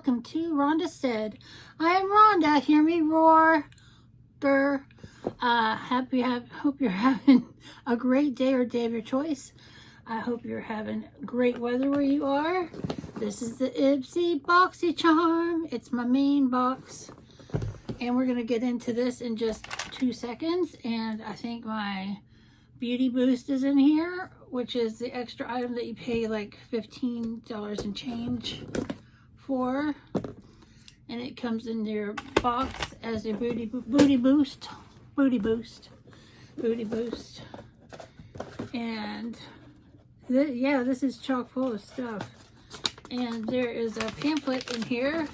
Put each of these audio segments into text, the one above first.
welcome to Rhonda Said. I am Rhonda. Hear me roar. Grr. Hope you're having a great day or day of your choice. I hope you're having great weather where you are. This is the Ipsy Boxycharm. It's my main box. And we're going to get into this in just 2 seconds. And I think my Beauty Boost is in here, which is the extra item that you pay like $15 and change for. And it comes in your box as a booty boost. And this is chock full of stuff. And there is a pamphlet in here.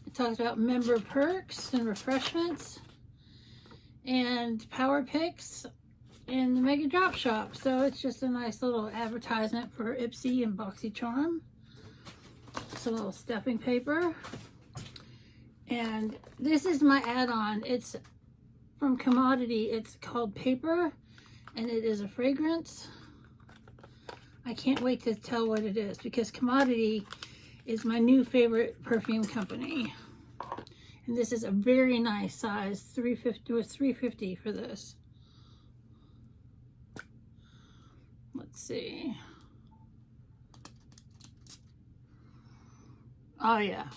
It talks about member perks and refreshments and power picks and the Mega Drop Shop. So it's just a nice little advertisement for Ipsy and Boxycharm. Some little stuffing paper. And this is my add-on. It's from Commodity. It's called Paper, and it is a fragrance. I can't wait to tell what it is because Commodity is my new favorite perfume company. And this is a very nice size. $3.50 was $3.50 for this. Let's see. Oh yeah.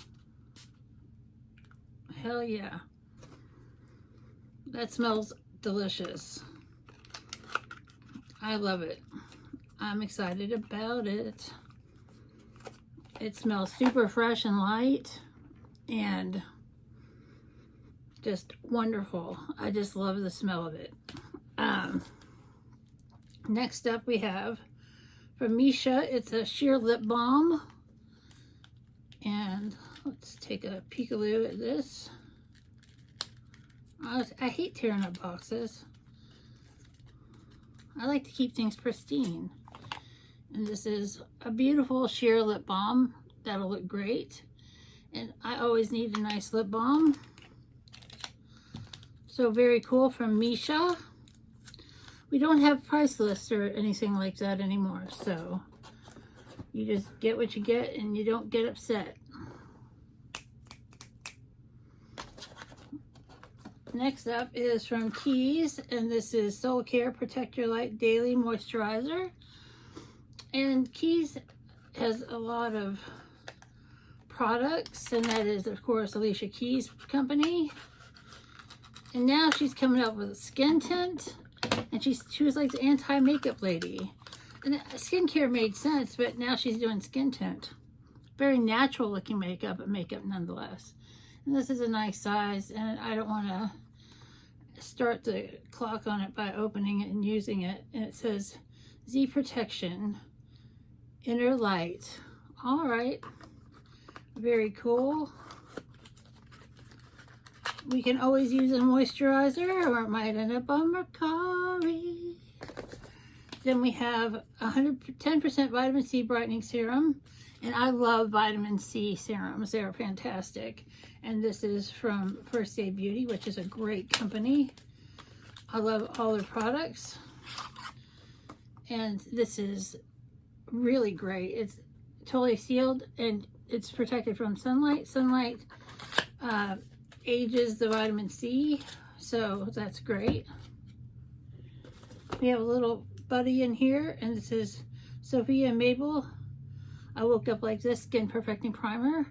Hell yeah. That smells delicious. I love it. I'm excited about it. It smells super fresh and light and just wonderful. I just love the smell of it. Next up we have from Misha. It's a sheer lip balm. And let's take a peekaloo at this. I hate tearing up boxes. I like to keep things pristine. And this is a beautiful sheer lip balm. That'll look great. And I always need a nice lip balm. So very cool from Misha. We don't have price lists or anything like that anymore. So you just get what you get and you don't get upset. Next up is from Keys, and this is Soul Care Protect Your Light Daily Moisturizer. And Keys has a lot of products, and that is, of course, Alicia Keys' company. And now she's coming up with a skin tint, and she was like the anti-makeup lady. And skincare made sense, but now she's doing skin tint. Very natural looking makeup, but makeup nonetheless. And this is a nice size, and I don't want to start the clock on it by opening it and using it. And it says Z Protection Inner Light. All right. Very cool. We can always use a moisturizer, or it might end up on Mercari. Then we have 110% vitamin C brightening serum. And I love vitamin C serums. They're fantastic. And this is from First Aid Beauty, which is a great company. I love all their products. And this is really great. It's totally sealed and it's protected from sunlight. Sunlight ages the vitamin C, so that's great. We have a little buddy in here, and this is Sophia and Mabel. I woke up like this skin perfecting primer.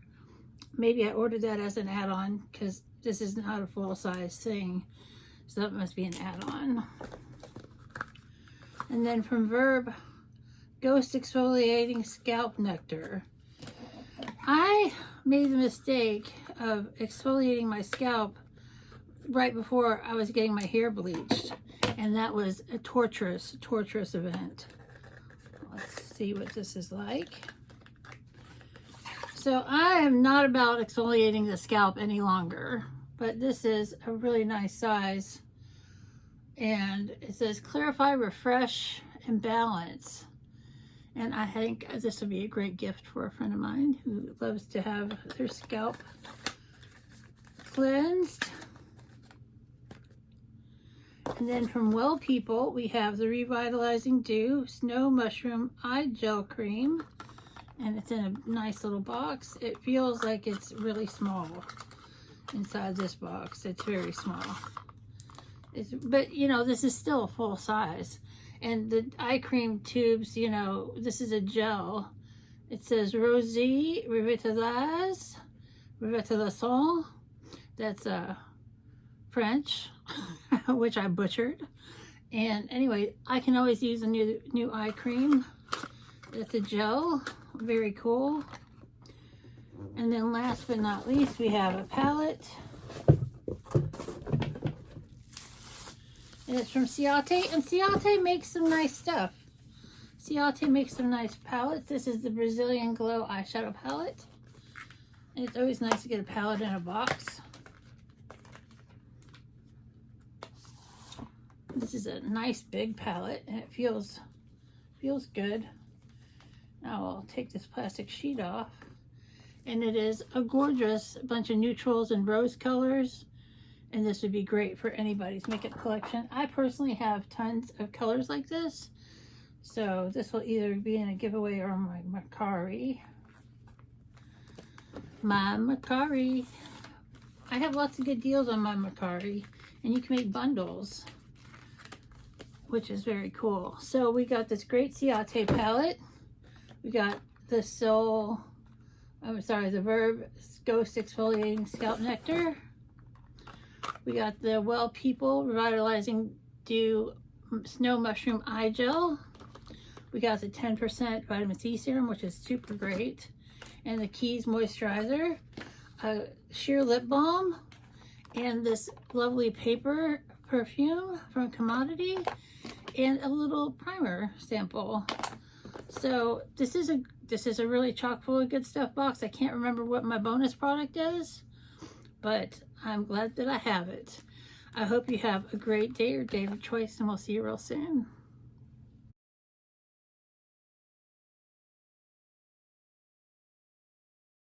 Maybe I ordered that as an add-on because this is not a full size thing, so that must be an add-on. And then from Verb, Ghost Exfoliating Scalp Nectar. I made the mistake of exfoliating my scalp right before I was getting my hair bleached, and that was a torturous event. Let's see what this is like. So I am not about exfoliating the scalp any longer, but this is a really nice size. And it says clarify, refresh, and balance. And I think this would be a great gift for a friend of mine who loves to have their scalp cleansed. And then from Well People, we have the Revitalizing Dew Snow Mushroom Eye Gel Cream. and it's in a nice little box. It feels like it's really small inside this box. It's very small. But you know, this is still a full size. And the eye cream tubes, you know, this is a gel. It says Rosy Revitalize, Revitalisol. That's French, which I butchered. And anyway, I can always use a new eye cream. It's a gel, very cool. And then last but not least, we have a palette. And it's from Ciate, and Ciate makes some nice stuff. Ciate makes some nice palettes. This is the Brazilian Glow eyeshadow palette. And it's always nice to get a palette in a box. This is a nice big palette, and it feels good. Now I'll take this plastic sheet off. And it is a gorgeous bunch of neutrals and rose colors. And this would be great for anybody's makeup collection. I personally have tons of colors like this. So this will either be in a giveaway or my Mercari. My Mercari. I have lots of good deals on my Mercari. And you can make bundles, which is very cool. So we got this great Ciate palette. We got the the Verb Ghost Exfoliating Scalp Nectar. We got the Well People Revitalizing Dew Snow Mushroom Eye Gel. We got the 10% Vitamin C Serum, which is super great. And the Keys Moisturizer, a sheer lip balm, and this lovely paper perfume from Commodity, and a little primer sample. So this is a really chock full of good stuff box. I can't remember what my bonus product is, but I'm glad that I have it. I hope you have a great day or day of choice, and we'll see you real soon.